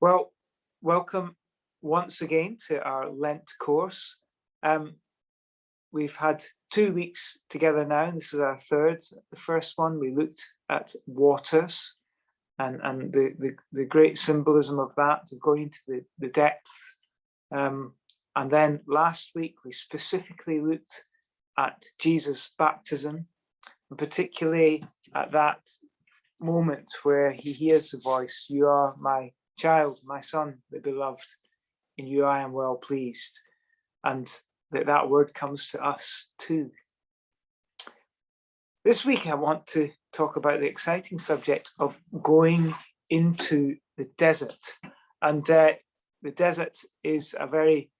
Well, welcome once again to our Lent course. We've had 2 weeks together now, and this is our third. The first one, we looked at waters and the great symbolism of that, of going into the depth. And then last week, we specifically looked at Jesus' baptism, and particularly at that moment where he hears the voice, "You are my child, my son, the beloved, in you I am well pleased," and that word comes to us too. This week I want to talk about the exciting subject of going into the desert. And the desert is a very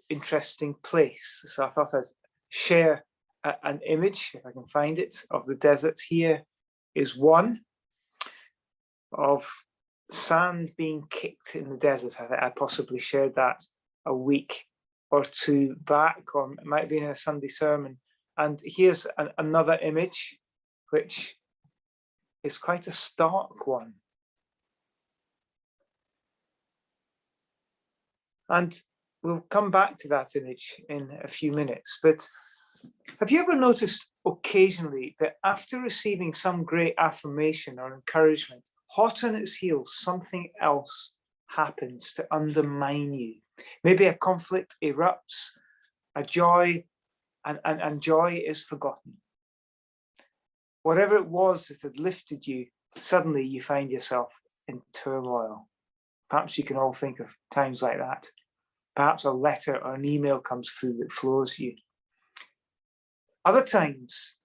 interesting place. So I thought I'd share an image, if I can find it, of the desert. Here is one of sand being kicked in the desert. I think I possibly shared that a week or two back, or it might be in a Sunday sermon. And here's another image, which is quite a stark one. And we'll come back to that image in a few minutes. But have you ever noticed occasionally that after receiving some great affirmation or encouragement, hot on its heels, something else happens to undermine you? Maybe a conflict erupts, a joy, and joy is forgotten. Whatever it was that had lifted you, suddenly you find yourself in turmoil. Perhaps you can all think of times like that. Perhaps a letter or an email comes through that floors you. Other times,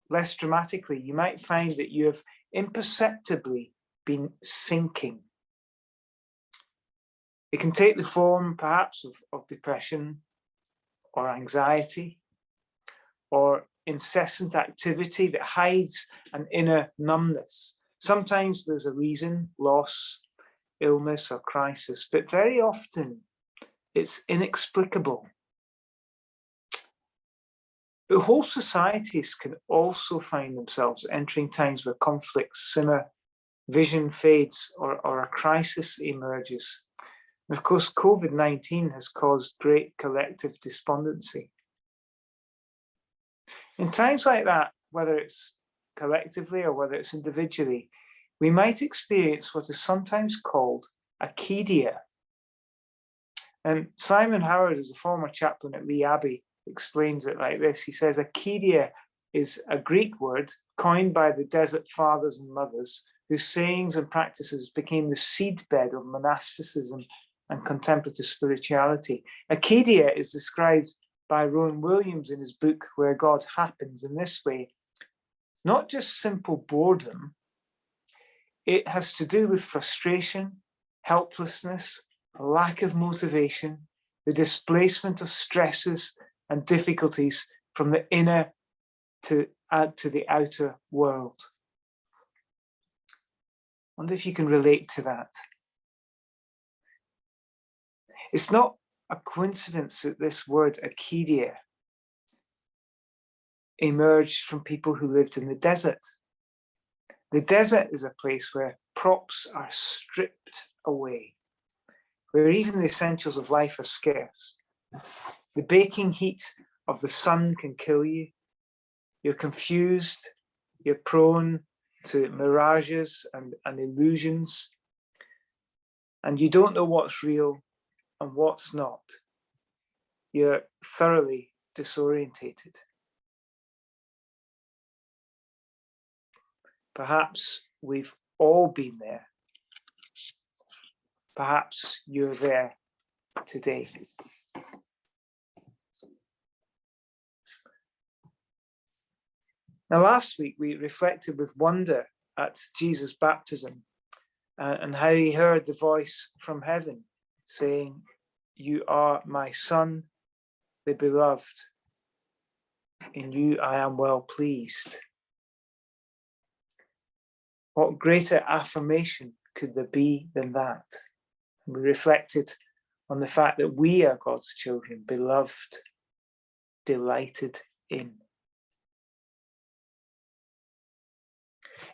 less dramatically, you might find that you have imperceptibly been sinking. It can take the form, perhaps, of depression or anxiety or incessant activity that hides an inner numbness. Sometimes there's a reason, loss, illness, or crisis, but very often it's inexplicable. But whole societies can also find themselves entering times where conflicts simmer, vision fades, or a crisis emerges. And of course, COVID-19 has caused great collective despondency. In times like that, whether it's collectively or whether it's individually, we might experience what is sometimes called acedia. And Simon Howard, who's a former chaplain at Lee Abbey, explains it like this. He says, acedia is a Greek word coined by the desert fathers and mothers whose sayings and practices became the seedbed of monasticism and contemplative spirituality. Acedia is described by Rowan Williams in his book Where God Happens in this way: not just simple boredom, it has to do with frustration, helplessness, a lack of motivation, the displacement of stresses and difficulties from the inner to the outer world. I wonder if you can relate to that. It's not a coincidence that this word acedia emerged from people who lived in the desert. The desert is a place where props are stripped away, where even the essentials of life are scarce. The baking heat of the sun can kill you. You're confused. You're prone to mirages and illusions. And you don't know what's real and what's not. You're thoroughly disorientated. Perhaps we've all been there. Perhaps you're there today. Now, last week we reflected with wonder at Jesus' baptism and how he heard the voice from heaven saying, "You are my son, the beloved. In you I am well pleased." What greater affirmation could there be than that? We reflected on the fact that we are God's children, beloved, delighted in.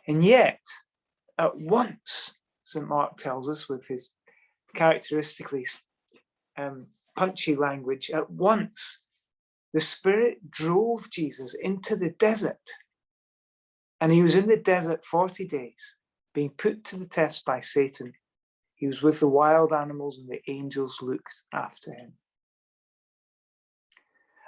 And yet, at once, St. Mark tells us, with his characteristically punchy language, at once the Spirit drove Jesus into the desert. And he was in the desert 40 days, being put to the test by Satan. He was with the wild animals, and the angels looked after him.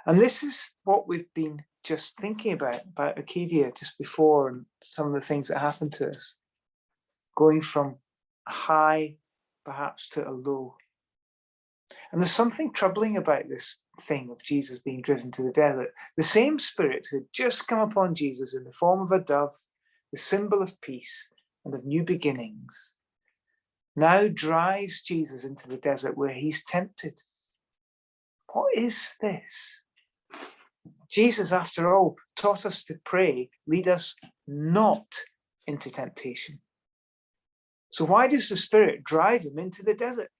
And this is what we've been just thinking about Acadia just before, and some of the things that happened to us. Going from a high, perhaps, to a low. And there's something troubling about this thing of Jesus being driven to the desert. The same Spirit who had just come upon Jesus in the form of a dove, the symbol of peace and of new beginnings, now drives Jesus into the desert where he's tempted. What is this? Jesus, after all, taught us to pray, lead us not into temptation. So why does the Spirit drive him into the desert?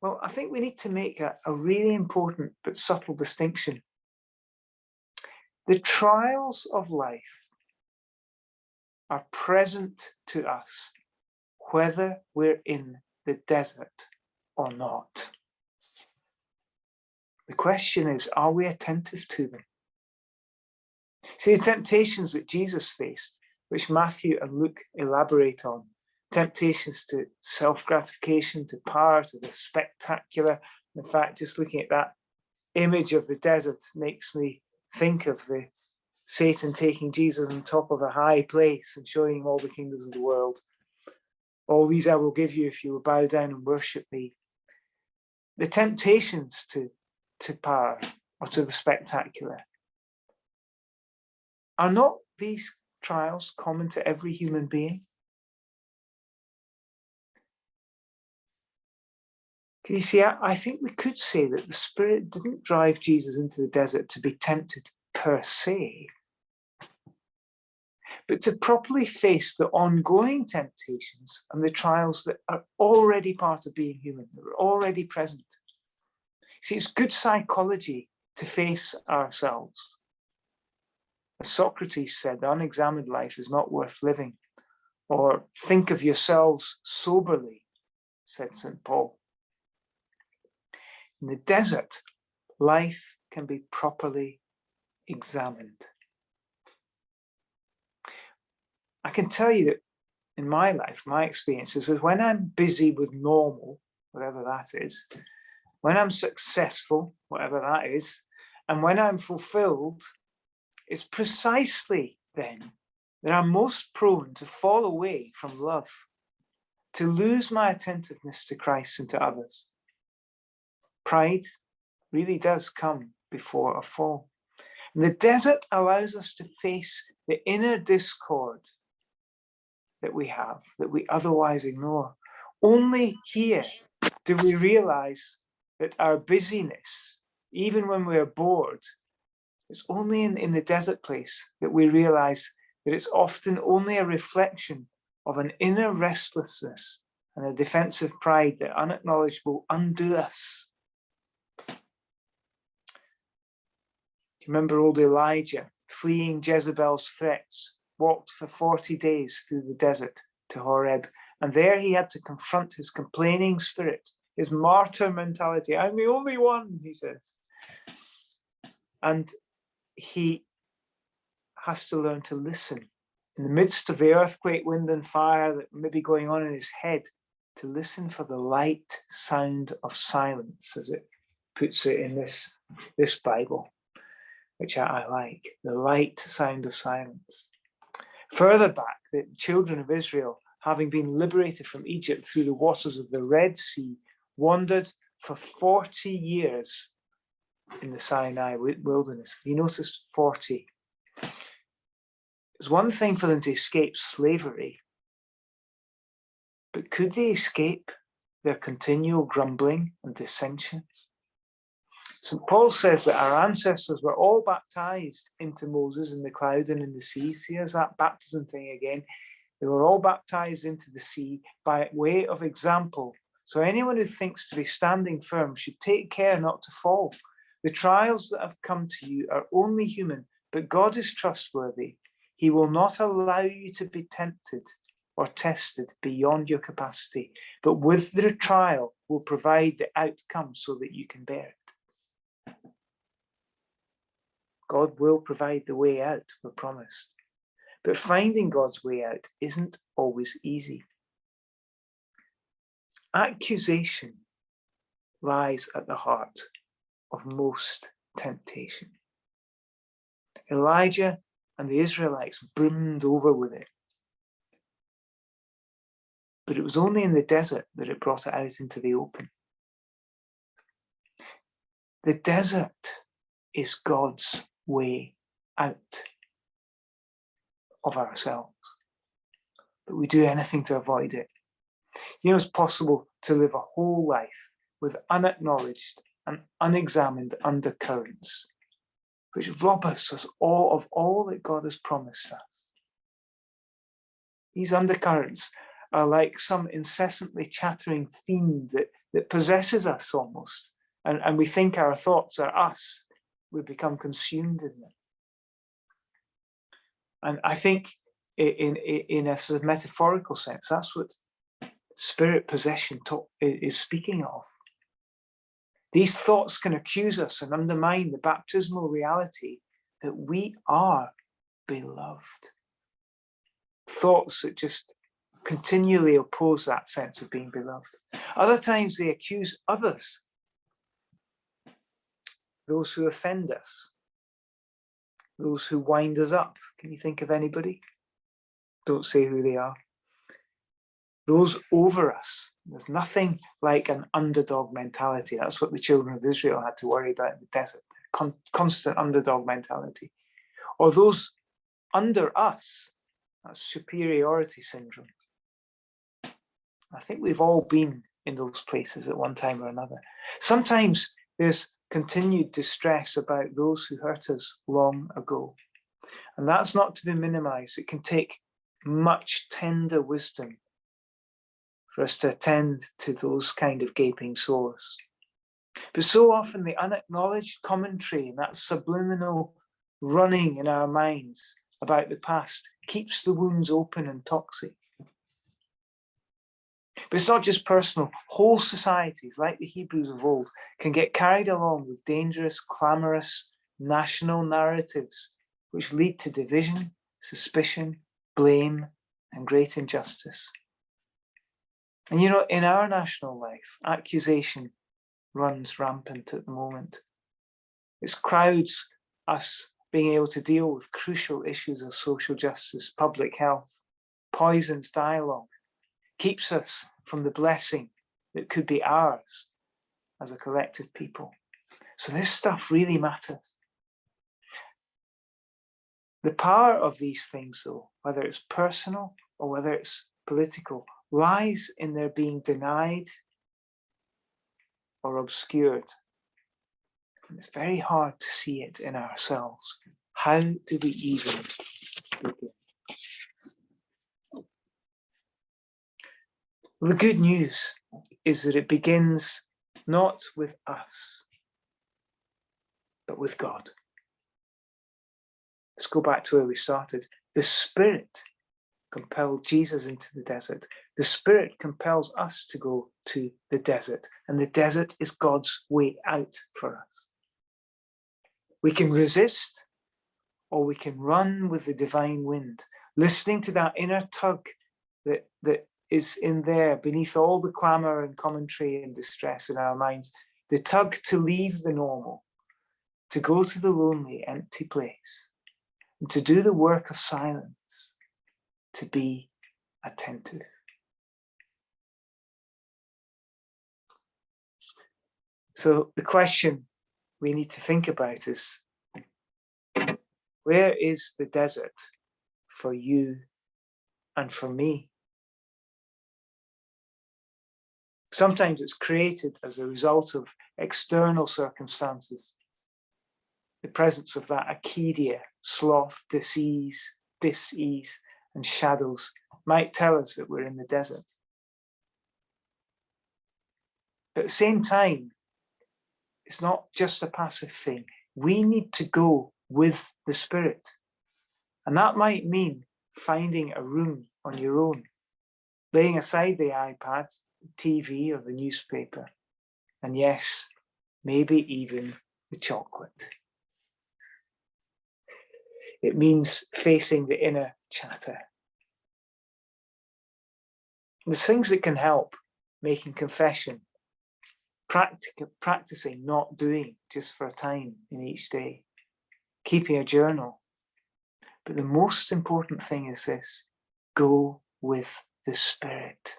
Well, I think we need to make a really important but subtle distinction. The trials of life are present to us, whether we're in the desert or not. The question is, are we attentive to them? See, the temptations that Jesus faced, which Matthew and Luke elaborate on, temptations to self-gratification, to power, to the spectacular. In fact, just looking at that image of the desert makes me think of the Satan taking Jesus on top of a high place and showing him all the kingdoms of the world. All these I will give you if you will bow down and worship me. The temptations to power or to the spectacular. Are not these trials common to every human being? Can you see, I think we could say that the Spirit didn't drive Jesus into the desert to be tempted per se, but to properly face the ongoing temptations and the trials that are already part of being human, that are already present. See, it's good psychology to face ourselves. As Socrates said, the unexamined life is not worth living. Or think of yourselves soberly, said St. Paul. In the desert, life can be properly examined. I can tell you that in my life, my experiences is when I'm busy with normal, whatever that is, when I'm successful, whatever that is, and when I'm fulfilled, it's precisely then that I'm most prone to fall away from love, to lose my attentiveness to Christ and to others. Pride really does come before a fall. And the desert allows us to face the inner discord that we have, that we otherwise ignore. Only here do we realize that our busyness, even when we're bored, it's only in the desert place that we realize that it's often only a reflection of an inner restlessness and a defensive pride that unacknowledged will undo us. Remember old Elijah, fleeing Jezebel's threats, walked for 40 days through the desert to Horeb. And there he had to confront his complaining spirit, his martyr mentality. I'm the only one, he says. And he has to learn to listen. In the midst of the earthquake, wind and fire that may be going on in his head, to listen for the light sound of silence, as it puts it in this Bible, which I like, the light sound of silence. Further back, the children of Israel, having been liberated from Egypt through the waters of the Red Sea, wandered for 40 years in the Sinai wilderness. You notice 40. It was one thing for them to escape slavery, but could they escape their continual grumbling and dissension? St. Paul says that our ancestors were all baptized into Moses in the cloud and in the sea. See, there's that baptism thing again. They were all baptized into the sea by way of example. So anyone who thinks to be standing firm should take care not to fall. The trials that have come to you are only human, but God is trustworthy. He will not allow you to be tempted or tested beyond your capacity, but with the trial will provide the outcome so that you can bear it. God will provide the way out, we're promised. But finding God's way out isn't always easy. Accusation lies at the heart of most temptation. Elijah and the Israelites brimmed over with it. But it was only in the desert that it brought it out into the open. The desert is God's way out of ourselves. But we do anything to avoid it. You know, it's possible to live a whole life with unacknowledged and unexamined undercurrents, which rob us of all that God has promised us. These undercurrents are like some incessantly chattering fiend that possesses us almost, and we think our thoughts are us. We become consumed in them. And I think in a sort of metaphorical sense, that's what spirit possession is speaking of. These thoughts can accuse us and undermine the baptismal reality that we are beloved. Thoughts that just continually oppose that sense of being beloved. Other times they accuse others, those who offend us, those who wind us up. Can you think of anybody? Don't say who they are. Those over us. There's nothing like an underdog mentality. That's what the children of Israel had to worry about in the desert. Constant underdog mentality. Or those under us. That's superiority syndrome. I think we've all been in those places at one time or another. Sometimes there's continued distress about those who hurt us long ago. And that's not to be minimized. It can take much tender wisdom for us to attend to those kind of gaping sores. But so often the unacknowledged commentary and that subliminal running in our minds about the past keeps the wounds open and toxic. But it's not just personal. Whole societies, like the Hebrews of old, can get carried along with dangerous, clamorous, national narratives which lead to division, suspicion, blame, and great injustice. And you know, in our national life, accusation runs rampant at the moment. It crowds us being able to deal with crucial issues of social justice, public health, poisons dialogue, keeps us from the blessing that could be ours as a collective people. So this stuff really matters. The power of these things, though, whether it's personal or whether it's political, lies in their being denied or obscured. And it's very hard to see it in ourselves. How do we even begin? The good news is that it begins not with us, but with God. Let's go back to where we started. The Spirit compelled Jesus into the desert. The Spirit compels us to go to the desert, and the desert is God's way out for us. We can resist, or we can run with the divine wind, listening to that inner tug that is in there beneath all the clamor and commentary and distress in our minds, the tug to leave the normal, to go to the lonely, empty place, and to do the work of silence, to be attentive. So the question we need to think about is, where is the desert for you and for me? Sometimes it's created as a result of external circumstances. The presence of that acedia, sloth, disease, dis-ease, and shadows might tell us that we're in the desert. But at the same time, it's not just a passive thing. We need to go with the Spirit. And that might mean finding a room on your own laying aside the iPad, TV, or the newspaper, and yes, maybe even the chocolate. It means facing the inner chatter. There's things that can help: making confession, practicing not doing just for a time in each day, keeping a journal. But the most important thing is this: go with the Spirit.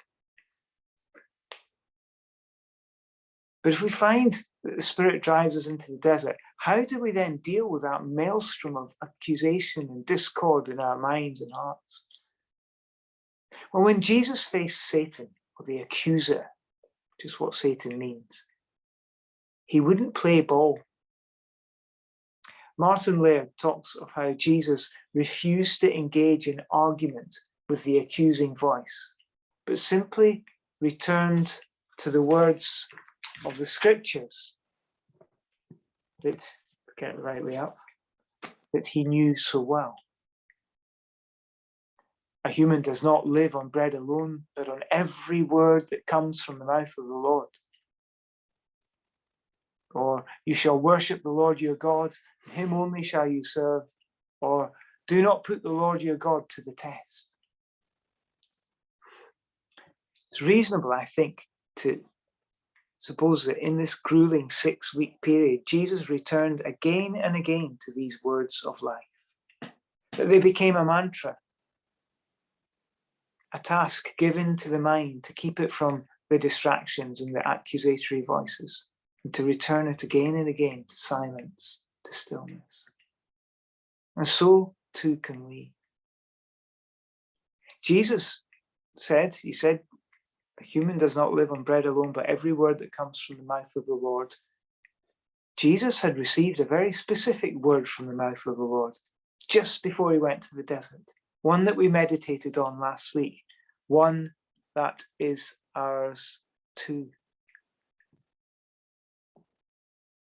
But if we find that the Spirit drives us into the desert, how do we then deal with that maelstrom of accusation and discord in our minds and hearts? Well, when Jesus faced Satan, or the accuser, which is what Satan means, he wouldn't play ball. Martin Laird talks of how Jesus refused to engage in argument with the accusing voice, but simply returned to the words of the scriptures that, get it the right way up, that he knew so well. A human does not live on bread alone, but on every word that comes from the mouth of the Lord. Or, you shall worship the Lord your God, him only shall you serve. Or, do not put the Lord your God to the test. It's reasonable, I think, to suppose that in this grueling 6-week period, Jesus returned again and again to these words of life, that they became a mantra, a task given to the mind to keep it from the distractions and the accusatory voices, and to return it again and again to silence, to stillness. And so too can we. Jesus said, a human does not live on bread alone, but every word that comes from the mouth of the Lord. Jesus had received a very specific word from the mouth of the Lord just before he went to the desert, one that we meditated on last week, one that is ours too.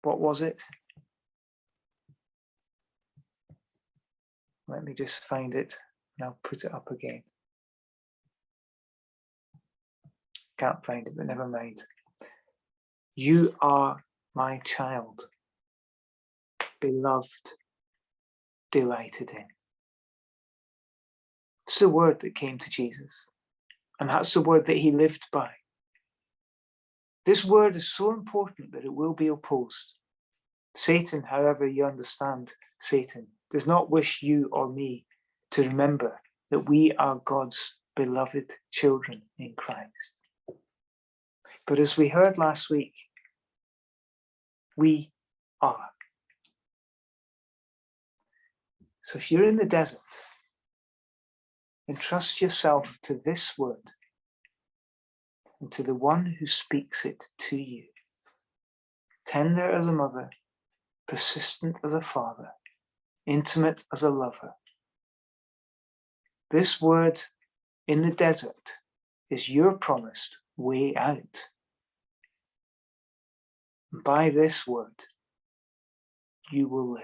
What was it? Let me just find it and I'll put it up again. Can't find it, but never mind. You are my child, beloved, delighted in. It's the word that came to Jesus, and that's the word that he lived by. This word is so important that it will be opposed. Satan, however you understand Satan, does not wish you or me to remember that we are God's beloved children in Christ. But as we heard last week, we are. So if you're in the desert, entrust yourself to this word and to the one who speaks it to you. Tender as a mother, persistent as a father, intimate as a lover. This word in the desert is your promised way out. By this word, you will live.